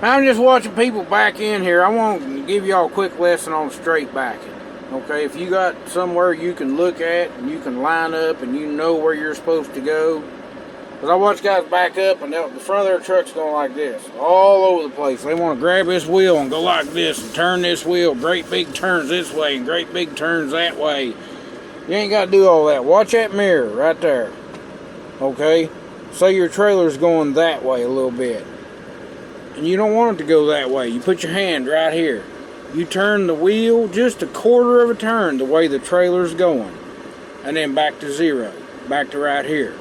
I'm just watching people back in here. I want to give y'all a quick lesson on straight backing. Okay, if you got somewhere you can look at and you can line up and you know where you're supposed to go. Because I watch guys back up and the front of their truck's going like this, all over the place. They want to grab this wheel and go like this and turn this wheel, great big turns this way and great big turns that way. You ain't got to do all that. Watch that mirror right there. Okay, say your trailer's going that way a little bit. And you don't want it to go that way. You put your hand right here. You turn the wheel just a quarter of a turn the way the trailer's going. And then back to zero. Back to right here.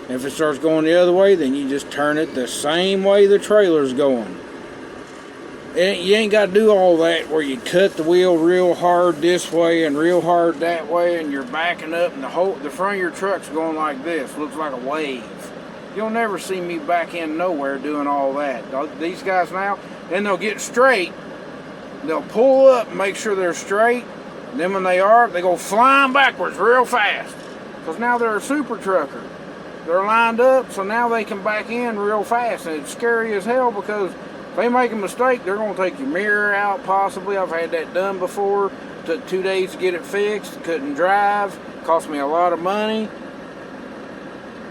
If it starts going the other way, then you just turn it the same way the trailer's going. You ain't got to do all that where you cut the wheel real hard this way and real hard that way and you're backing up and the front of your truck's going like this. Looks like a wave. You'll never see me back in nowhere doing all that. These guys now, then they'll get straight. They'll pull up and make sure they're straight. And then when they are, they go flying backwards real fast. Because now they're a super trucker. They're lined up, so now they can back in real fast. And it's scary as hell because if they make a mistake, they're going to take your mirror out possibly. I've had that done before. Took 2 days to get it fixed. Couldn't drive. Cost me a lot of money.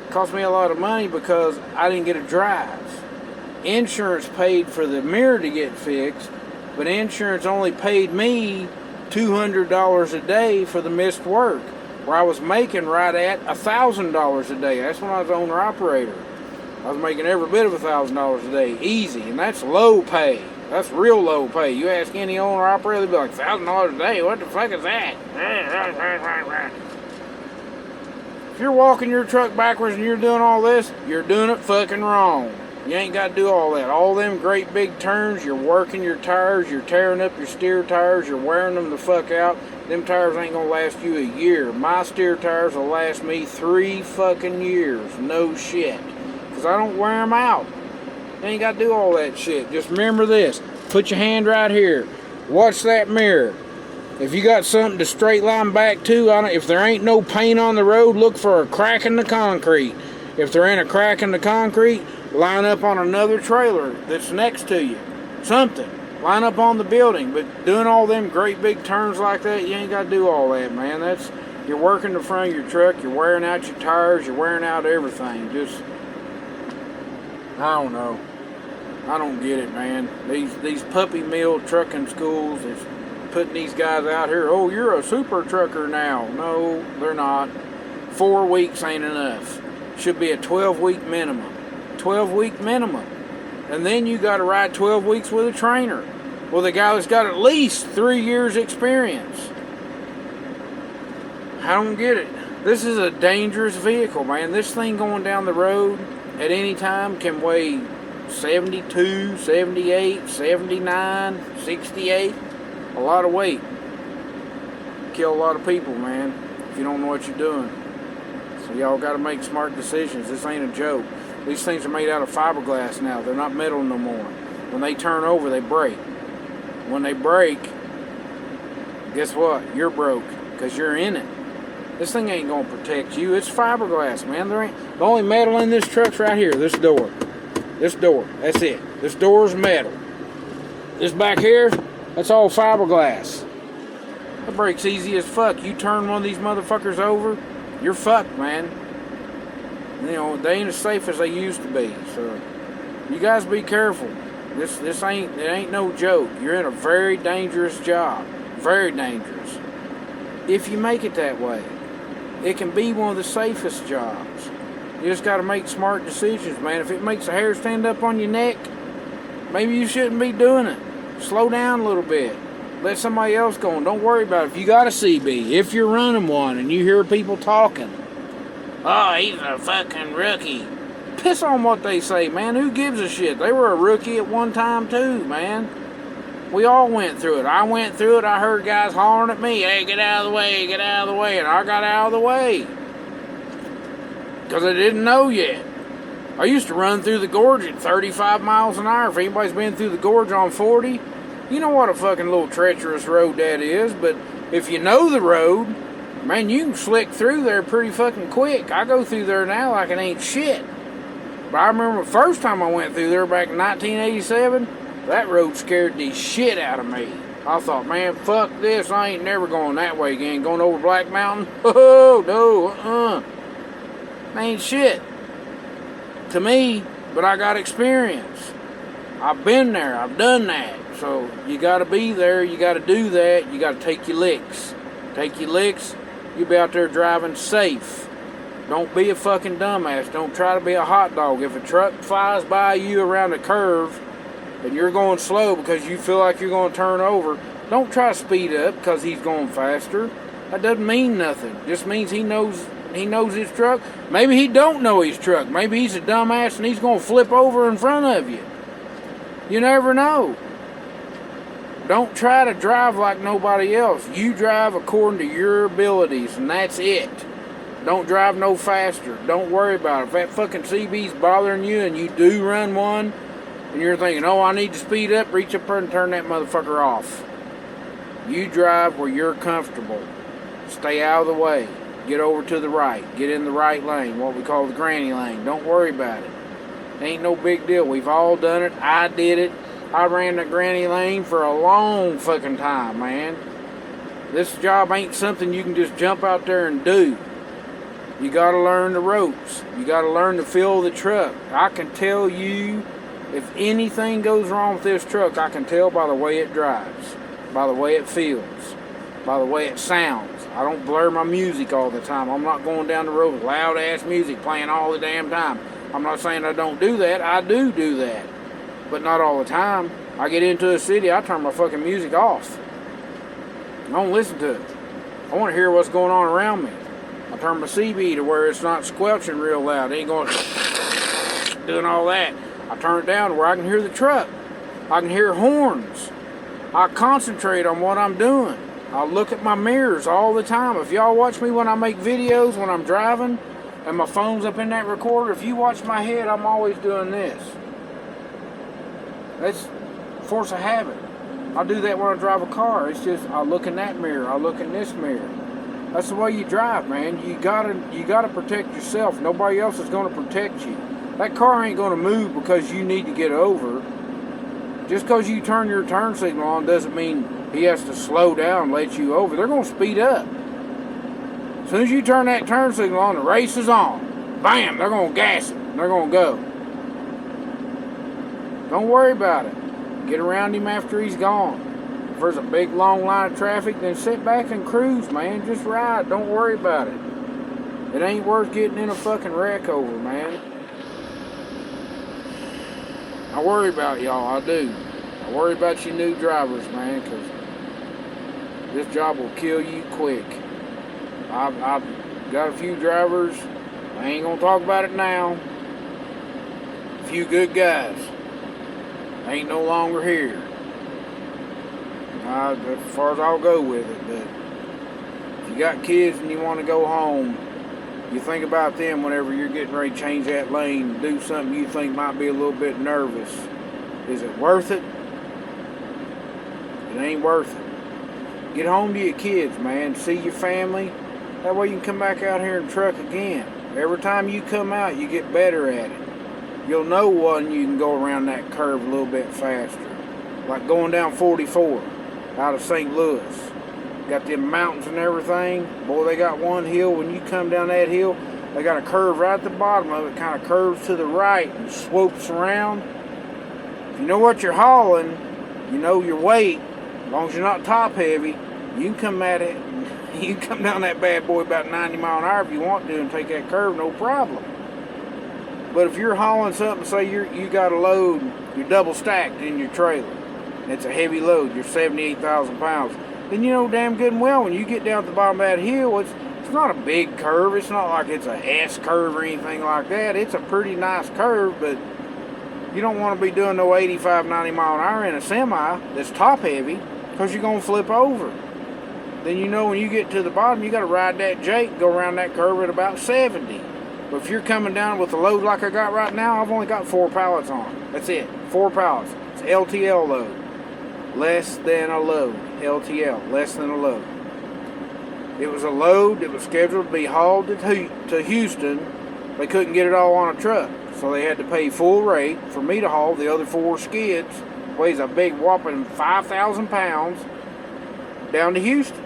Cost me a lot of money because I didn't get to drive. Insurance paid for the mirror to get fixed, but insurance only paid me $200 a day for the missed work, where I was making right at $1,000 a day. That's when I was owner-operator. I was making every bit of $1,000 a day, easy, and that's low pay. That's real low pay. You ask any owner-operator, they'll be like, $1,000 a day? What the fuck is that? If you're walking your truck backwards and you're doing all this, you're doing it fucking wrong. You ain't got to do all that. All them great big turns, you're working your tires, you're tearing up your steer tires, you're wearing them the fuck out. Them tires ain't gonna last you a year. My steer tires will last me 3 fucking years. No shit. Because I don't wear them out. You ain't got to do all that shit. Just remember this. Put your hand right here. Watch that mirror. If you got something to straight line back to, if there ain't no paint on the road, look for a crack in the concrete. If there ain't a crack in the concrete, line up on another trailer that's next to you. Something. Line up on the building. But doing all them great big turns like that, you ain't got to do all that, man. You're working the front of your truck, you're wearing out your tires, you're wearing out everything. I don't know. I don't get it, man. These puppy mill trucking schools is putting these guys out here. Oh, you're a super trucker now. No, they're not. 4 weeks ain't enough. Should be a 12-week minimum. 12-week minimum. And then you got to ride 12 weeks with a trainer. Well, the guy that's got at least 3 years experience. I don't get it. This is a dangerous vehicle, man. This thing going down the road at any time can weigh 72, 78, 79, 68. A lot of weight. Kill a lot of people, man, if you don't know what you're doing. So y'all got to make smart decisions. This ain't a joke. These things are made out of fiberglass now. They're not metal no more. When they turn over, they break. When they break, guess what? You're broke because you're in it. This thing ain't going to protect you. It's fiberglass, man. The only metal in this truck's right here. This door. This door. That's it. This door's metal. This back here, that's all fiberglass. That breaks easy as fuck. You turn one of these motherfuckers over, you're fucked, man. You know, they ain't as safe as they used to be. So, you guys be careful. It ain't no joke. You're in a very dangerous job. Very dangerous. If you make it that way, it can be one of the safest jobs. You just got to make smart decisions, man. If it makes the hair stand up on your neck, maybe you shouldn't be doing it. Slow down a little bit. Let somebody else go on. Don't worry about it. If you got a CB, if you're running one and you hear people talking, oh, he's a fucking rookie. Piss on what they say, man. Who gives a shit? They were a rookie at one time too, man. We all went through it. I went through it. I heard guys hollering at me, hey, get out of the way, get out of the way. And I got out of the way. Because I didn't know yet. I used to run through the gorge at 35 miles an hour. If anybody's been through the gorge on 40, you know what a fucking little treacherous road that is. But if you know the road, man, you can slick through there pretty fucking quick. I go through there now like it ain't shit. But I remember the first time I went through there back in 1987, That road scared the shit out of me. I thought, man, fuck this. I ain't never going that way again. Going over Black Mountain? Oh, no, ain't shit to me, but I got experience. I've been there. I've done that. So you got to be there. You got to do that. You got to take your licks. Take your licks. You'll be out there driving safe. Don't be a fucking dumbass. Don't try to be a hot dog. If a truck flies by you around a curve and you're going slow because you feel like you're going to turn over, don't try to speed up because he's going faster. That doesn't mean nothing. It just means he knows his truck. Maybe he don't know his truck. Maybe he's a dumbass and he's going to flip over in front of you. You never know. Don't try to drive like nobody else. You drive according to your abilities, and that's it. Don't drive no faster. Don't worry about it. If that fucking CB's bothering you and you do run one, and you're thinking, oh, I need to speed up, reach up there and turn that motherfucker off. You drive where you're comfortable. Stay out of the way. Get over to the right. Get in the right lane, what we call the granny lane. Don't worry about it. Ain't no big deal. We've all done it. I did it. I ran the granny lane for a long fucking time, man. This job ain't something you can just jump out there and do. You gotta learn the ropes. You gotta learn to feel the truck. I can tell you, if anything goes wrong with this truck, I can tell by the way it drives, by the way it feels, by the way it sounds. I don't blur my music all the time. I'm not going down the road with loud ass music playing all the damn time. I'm not saying I don't do that. I do that. But not all the time. I get into a city, I turn my fucking music off. I don't listen to it. I want to hear what's going on around me. I turn my CB to where it's not squelching real loud. It ain't going doing all that. I turn it down to where I can hear the truck. I can hear horns. I concentrate on what I'm doing. I look at my mirrors all the time. If y'all watch me when I make videos, when I'm driving, and my phone's up in that recorder, if you watch my head, I'm always doing this. That's force of habit. I do that when I drive a car. It's just I look in that mirror, I look in this mirror. That's the way you drive, man. You gotta protect yourself. Nobody else is gonna protect you. That car ain't gonna move because you need to get over. Just because you turn your turn signal on doesn't mean he has to slow down and let you over. They're gonna speed up. As soon as you turn that turn signal on, the race is on. Bam! They're gonna gas it. They're gonna go. Don't worry about it. Get around him after he's gone. If there's a big long line of traffic, then sit back and cruise, man. Just ride. Don't worry about it. It ain't worth getting in a fucking wreck over, man. I worry about y'all. I do. I worry about you new drivers, man, because this job will kill you quick. I've got a few drivers. I ain't gonna talk about it now. A few good guys. Ain't no longer here. As far as I'll go with it, but if you got kids and you want to go home, you think about them whenever you're getting ready to change that lane and do something you think might be a little bit nervous. Is it worth it? It ain't worth it. Get home to your kids, man. See your family. That way you can come back out here and truck again. Every time you come out, you get better at it. You'll know when you can go around that curve a little bit faster. Like going down 44 out of St. Louis. Got them mountains and everything. Boy, they got one hill. When you come down that hill, they got a curve right at the bottom of it. Kind of curves to the right and swoops around. If you know what you're hauling, you know your weight. As long as you're not top heavy, you can come at it. You can come down that bad boy about 90 miles an hour if you want to and take that curve, no problem. But if you're hauling something, say you got a load, you're double stacked in your trailer, and it's a heavy load, you're 78,000 pounds, then you know damn good and well when you get down at the bottom of that hill, it's not a big curve. It's not like it's a S curve or anything like that. It's a pretty nice curve, but you don't want to be doing no 85, 90 mile an hour in a semi that's top heavy because you're going to flip over. Then you know when you get to the bottom, you got to ride that Jake, go around that curve at about 70. But if you're coming down with a load like I got right now, I've only got 4 pallets on. That's it. 4 pallets. It's LTL load. Less than a load. LTL. Less than a load. It was a load that was scheduled to be hauled to Houston. They couldn't get it all on a truck. So they had to pay full rate for me to haul the other 4 skids weighs a big whopping 5,000 pounds, down to Houston.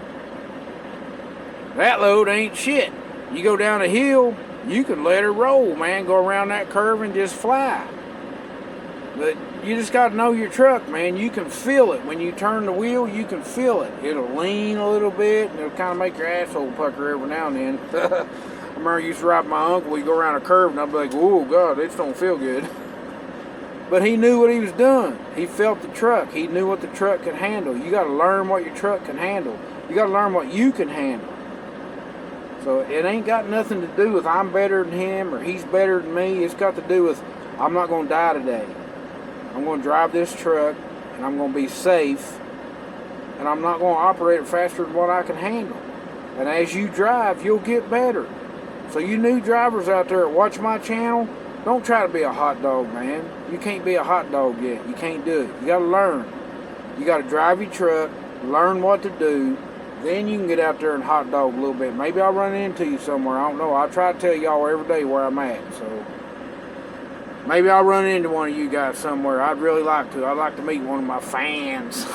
That load ain't shit. You go down a hill, you can let her roll, man. Go around that curve and just fly. But you just got to know your truck, man. You can feel it. When you turn the wheel, you can feel it. It'll lean a little bit, and it'll kind of make your asshole pucker every now and then. I remember I used to ride my uncle. We'd go around a curve, and I'd be like, oh, God, this don't feel good. But he knew what he was doing. He felt the truck. He knew what the truck could handle. You got to learn what your truck can handle. You got to learn what you can handle. So it ain't got nothing to do with I'm better than him or he's better than me. It's got to do with I'm not going to die today. I'm going to drive this truck and I'm going to be safe, and I'm not going to operate it faster than what I can handle. And as you drive, you'll get better. So you new drivers out there that watch my channel, don't try to be a hot dog, man. You can't be a hot dog yet. You can't do it. You got to learn. You got to drive your truck, learn what to do. Then you can get out there and hot dog a little bit. Maybe I'll run into you somewhere. I don't know. I try to tell y'all every day where I'm at. So maybe I'll run into one of you guys somewhere. I'd really like to. I'd like to meet one of my fans.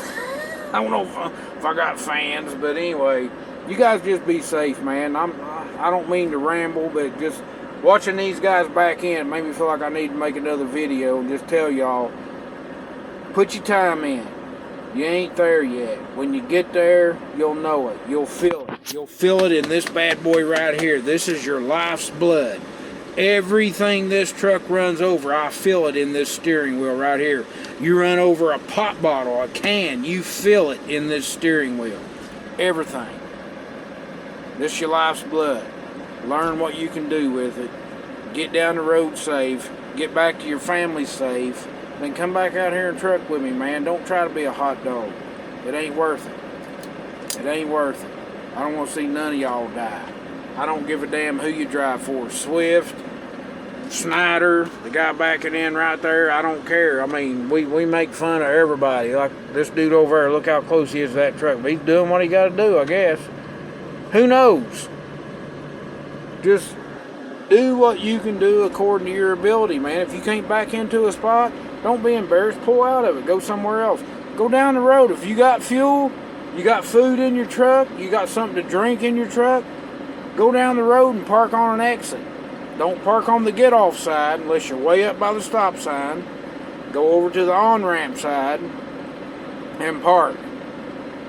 I don't know if I got fans, but anyway, you guys just be safe, man. I don't mean to ramble, but just watching these guys back in made me feel like I need to make another video and just tell y'all, put your time in. You ain't there yet. When you get there, you'll know it. You'll feel it. You'll feel it in this bad boy right here. This is your life's blood. Everything this truck runs over, I feel it in this steering wheel right here. You run over a pop bottle, a can, you feel it in this steering wheel. Everything. This is your life's blood. Learn what you can do with it. Get down the road safe. Get back to your family safe. Then come back out here and truck with me, man. Don't try to be a hot dog. It ain't worth it. It ain't worth it. I don't want to see none of y'all die. I don't give a damn who you drive for. Swift, Snyder, the guy backing in right there, I don't care. I mean, we make fun of everybody. Like this dude over there, look how close he is to that truck. But he's doing what he got to do, I guess. Who knows? Just do what you can do according to your ability, man. If you can't back into a spot, don't be embarrassed. Pull out of it. Go somewhere else. Go down the road. If you got fuel, you got food in your truck, you got something to drink in your truck, go down the road and park on an exit. Don't park on the get-off side unless you're way up by the stop sign. Go over to the on-ramp side and park.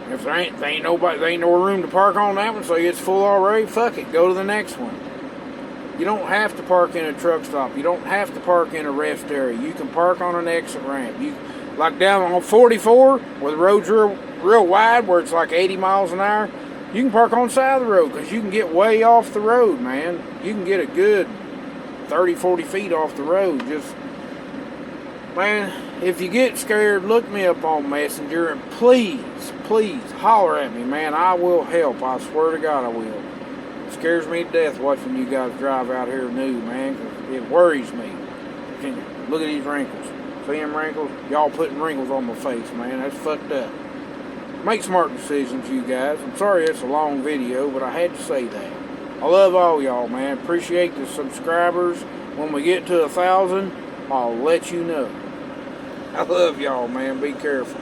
If there ain't no room to park on that one, so it's full already, fuck it. Go to the next one. You don't have to park in a truck stop. You don't have to park in a rest area. You can park on an exit ramp. You, like down on 44, where the road's real wide, where it's like 80 miles an hour, you can park on the side of the road because you can get way off the road, man. You can get a good 30, 40 feet off the road. Just, man, if you get scared, look me up on Messenger and please holler at me, man. I will help. I swear to God I will. It scares me to death watching you guys drive out here new, man, 'cause it worries me. Look at these wrinkles. See them wrinkles? Y'all putting wrinkles on my face, man. That's fucked up. Make smart decisions, you guys. I'm sorry it's a long video, but I had to say that. I love all y'all, man. Appreciate the subscribers. When we get to 1,000, I'll let you know. I love y'all, man. Be careful.